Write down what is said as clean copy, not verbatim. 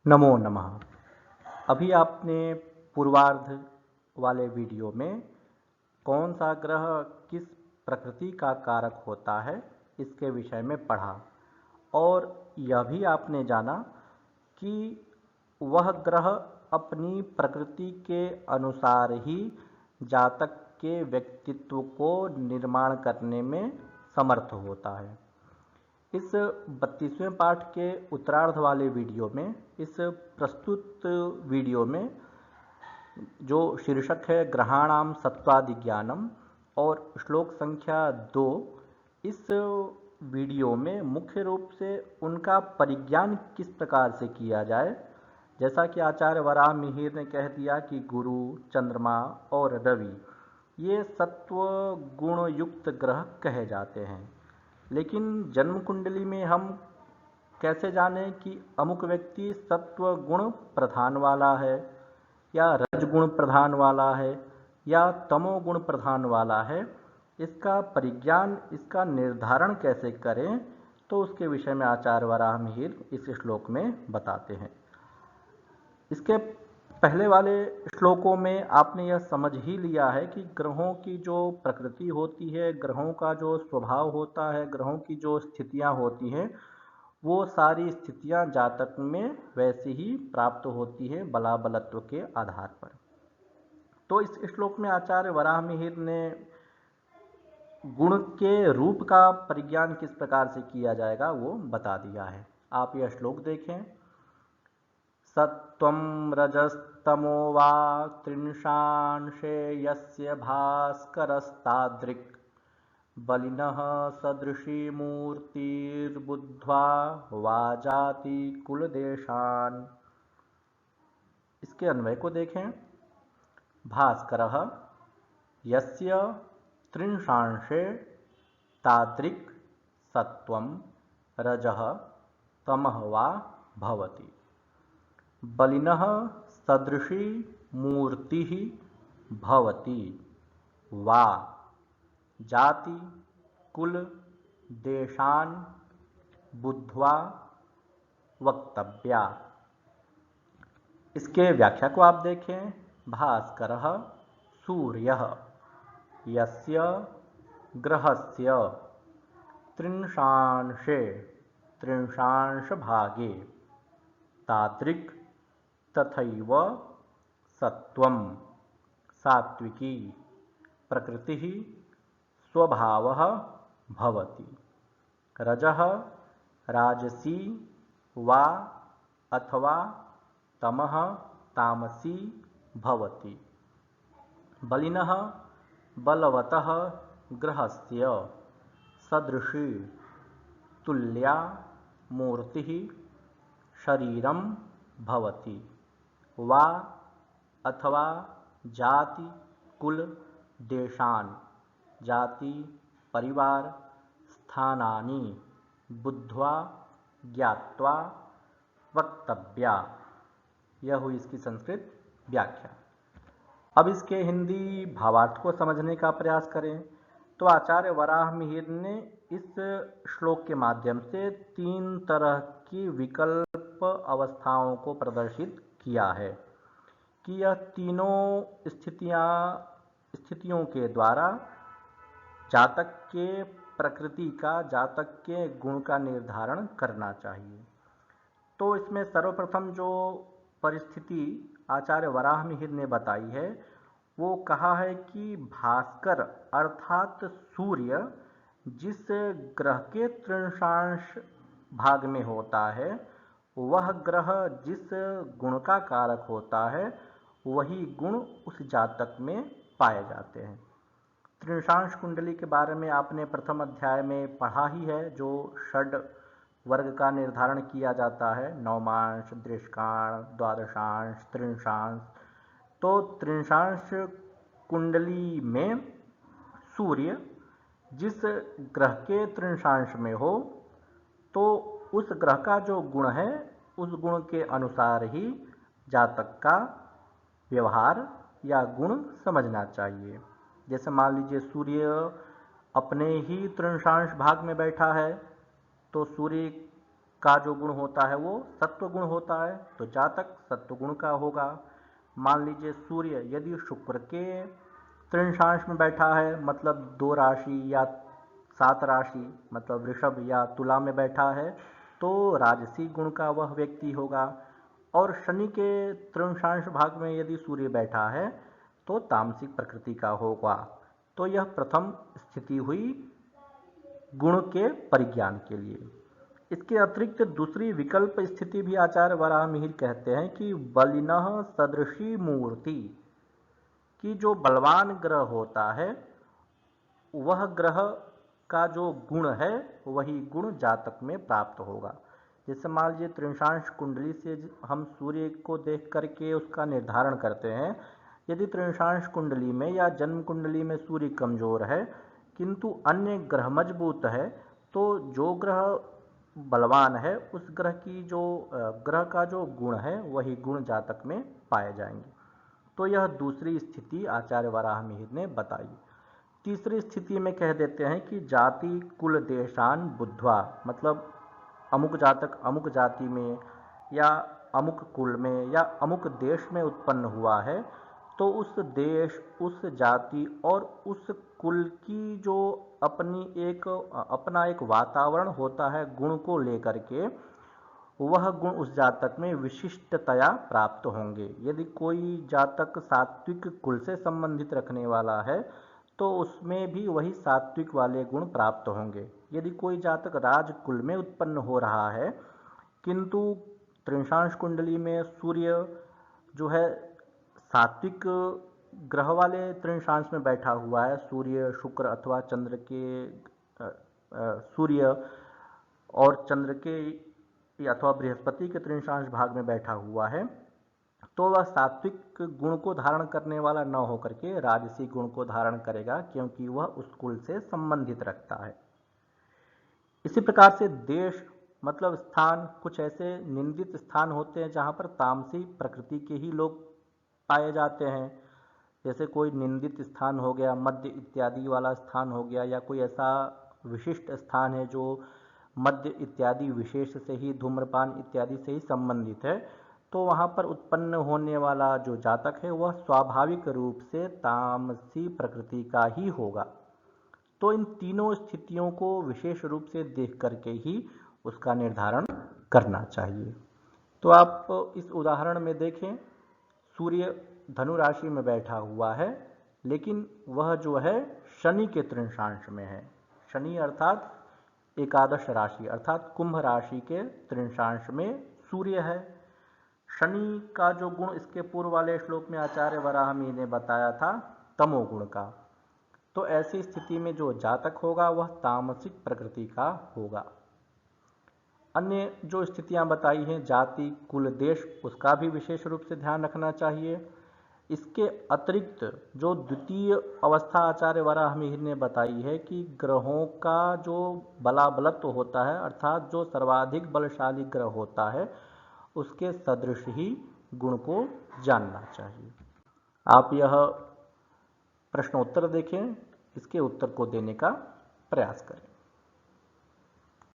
नमो नमः। अभी आपने पूर्वार्ध वाले वीडियो में कौन सा ग्रह किस प्रकृति का कारक होता है इसके विषय में पढ़ा और यह भी आपने जाना कि वह ग्रह अपनी प्रकृति के अनुसार ही जातक के व्यक्तित्व को निर्माण करने में समर्थ होता है। इस 32वें पाठ के उत्तरार्ध वाले वीडियो में, इस प्रस्तुत वीडियो में जो शीर्षक है ग्रहाणाम सत्वादि ज्ञानम और श्लोक संख्या 2, इस वीडियो में मुख्य रूप से उनका परिज्ञान किस प्रकार से किया जाए। जैसा कि आचार्य वराह मिहिर ने कह दिया कि गुरु, चंद्रमा और रवि ये सत्व गुण युक्त ग्रह कहे जाते हैं, लेकिन जन्म कुंडली में हम कैसे जानें कि अमुक व्यक्ति सत्व गुण प्रधान वाला है या रजगुण प्रधान वाला है या तमोगुण प्रधान वाला है। इसका परिज्ञान, इसका निर्धारण कैसे करें, तो उसके विषय में आचार्य वराह मिहिर इस श्लोक में बताते हैं। इसके पहले वाले श्लोकों में आपने यह समझ ही लिया है कि ग्रहों की जो प्रकृति होती है, ग्रहों का जो स्वभाव होता है, ग्रहों की जो स्थितियां होती हैं, वो सारी स्थितियां जातक में वैसे ही प्राप्त होती है बलाबलत्व के आधार पर। तो इस श्लोक में आचार्य वराह मिहिर ने गुण के रूप का परिज्ञान किस प्रकार से किया जाएगा वो बता दिया है। आप यह श्लोक देखें। सत्वं रजस्तमो वा त्रिंशांशे यस्य भास्करस्तादृक् बलिनः सदृशी मूर्तिर्बुद्ध्वा वा जाति कुलदेशान। इसके अन्वय को देखें। भास्करः यस्य त्रिंशांशे तादृक् सत्वं रजः तमः वा भवति। बलिनः सदृशी मूर्तिः भवति वा जाति कुल देशान बुद्ध्वा वक्तव्या। इसके व्याख्या को आप देखें। भास्करः सूर्यः यस्य ग्रहस्य त्रिंशांशे त्रिंशांश भागे तादृक् तथैव सत्वं सात्विकी प्रकृतिः स्वभावः भवति। रजः राजसी वा अथवा तमः तामसी भवति। बलिनः बलवतः ग्रहस्य सदृशी तुल्या मूर्तिः शरीरं भवति वा अथवा जाति कुल देशान जाति परिवार स्थानानि बुद्ध्वा ज्ञात्वा वक्तव्या। यह हुई इसकी संस्कृत व्याख्या। अब इसके हिंदी भावार्थ को समझने का प्रयास करें तो आचार्य वराह मिहिर ने इस श्लोक के माध्यम से 3 तरह की विकल्प अवस्थाओं को प्रदर्शित किया है कि यह तीनों स्थितियों के द्वारा जातक के प्रकृति का, जातक के गुण का निर्धारण करना चाहिए। तो इसमें सर्वप्रथम जो परिस्थिति आचार्य वराह मिहिर ने बताई है वो कहा है कि भास्कर अर्थात सूर्य जिस ग्रह के त्रिंशांश भाग में होता है, वह ग्रह जिस गुण का कारक होता है वही गुण उस जातक में पाए जाते हैं। त्रिंशांश कुंडली के बारे में आपने प्रथम अध्याय में पढ़ा ही है, जो षड वर्ग का निर्धारण किया जाता है, नवमांश, दृष्काण, द्वादशांश, त्रिंशांश। तो त्रिंशांश कुंडली में सूर्य जिस ग्रह के त्रिंशांश में हो तो उस ग्रह का जो गुण है उस गुण के अनुसार ही जातक का व्यवहार या गुण समझना चाहिए। जैसे मान लीजिए सूर्य अपने ही त्रिंशांश भाग में बैठा है तो सूर्य का जो गुण होता है वो सत्व गुण होता है, तो जातक सत्व गुण का होगा। मान लीजिए सूर्य यदि शुक्र के तृणांश में बैठा है, मतलब 2 राशि या 7 राशि मतलब वृषभ या तुला में बैठा है, तो राजसी गुण का वह व्यक्ति होगा। और शनि के तृणांश भाग में यदि सूर्य बैठा है तो तामसिक प्रकृति का होगा। तो यह प्रथम स्थिति हुई गुण के परिज्ञान के लिए। इसके अतिरिक्त दूसरी विकल्प स्थिति भी आचार्य वराह मिहिर कहते हैं कि बलिनः सदृशी मूर्ति, कि जो बलवान ग्रह होता है वह ग्रह का जो गुण है वही गुण जातक में प्राप्त होगा। जैसे मान लीजिए तृणांश कुंडली से हम सूर्य को देख करके उसका निर्धारण करते हैं। यदि तृणांश कुंडली में या जन्म कुंडली में सूर्य कमजोर है किंतु अन्य ग्रह मजबूत है, तो जो ग्रह बलवान है उस ग्रह का जो गुण है वही गुण जातक में पाए जाएंगे। तो यह दूसरी स्थिति आचार्य वराह मिहिर ने बताई। तीसरी स्थिति में कह देते हैं कि जाति कुल देशान बुद्ध्वा, मतलब अमुक जातक अमुक जाति में या अमुक कुल में या अमुक देश में उत्पन्न हुआ है, तो उस देश, उस जाति और उस कुल की जो अपना एक वातावरण होता है गुण को लेकर के, वह गुण उस जातक में विशिष्टतया प्राप्त होंगे। यदि कोई जातक सात्विक कुल से संबंधित रखने वाला है तो उसमें भी वही सात्विक वाले गुण प्राप्त होंगे। यदि कोई जातक राजकुल में उत्पन्न हो रहा है किंतु तृणांश कुंडली में सूर्य जो है सात्विक ग्रह वाले तृणांश में बैठा हुआ है, सूर्य शुक्र अथवा चंद्र के सूर्य और चंद्र के अथवा बृहस्पति के तृणांश भाग में बैठा हुआ है, तो वह सात्विक गुण को धारण करने वाला न होकर के राजसी गुण को धारण करेगा, क्योंकि वह उस कुल से संबंधित रखता है। इसी प्रकार से देश मतलब स्थान, कुछ ऐसे निंदित स्थान होते हैं जहाँ पर तामसी प्रकृति के ही लोग पाए जाते हैं। जैसे कोई निंदित स्थान हो गया, मध्य इत्यादि वाला स्थान हो गया, या कोई ऐसा विशिष्ट स्थान है जो मध्य इत्यादि विशेष से ही, धूम्रपान इत्यादि से ही संबंधित है, तो वहाँ पर उत्पन्न होने वाला जो जातक है वह स्वाभाविक रूप से तामसी प्रकृति का ही होगा। तो इन तीनों स्थितियों को विशेष रूप से देख करके ही उसका निर्धारण करना चाहिए। तो आप इस उदाहरण में देखें, सूर्य धनु राशि में बैठा हुआ है, लेकिन वह जो है शनि के तृणांश में है। शनि अर्थात एकादश राशि अर्थात कुंभ राशि के तृणांश में सूर्य है। शनि का जो गुण इसके पूर्व वाले श्लोक में आचार्य वराह मिहिर ने बताया था तमोगुण का, तो ऐसी स्थिति में जो जातक होगा वह तामसिक प्रकृति का होगा। अन्य जो स्थितियां बताई हैं जाति कुल देश, उसका भी विशेष रूप से ध्यान रखना चाहिए। इसके अतिरिक्त जो द्वितीय अवस्था आचार्य वराह मिहिर ने बताई है कि ग्रहों का जो बलाबलत्व होता है अर्थात जो सर्वाधिक बलशाली ग्रह होता है उसके सदृश ही गुण को जानना चाहिए। आप यह प्रश्नोत्तर देखें, इसके उत्तर को देने का प्रयास करें।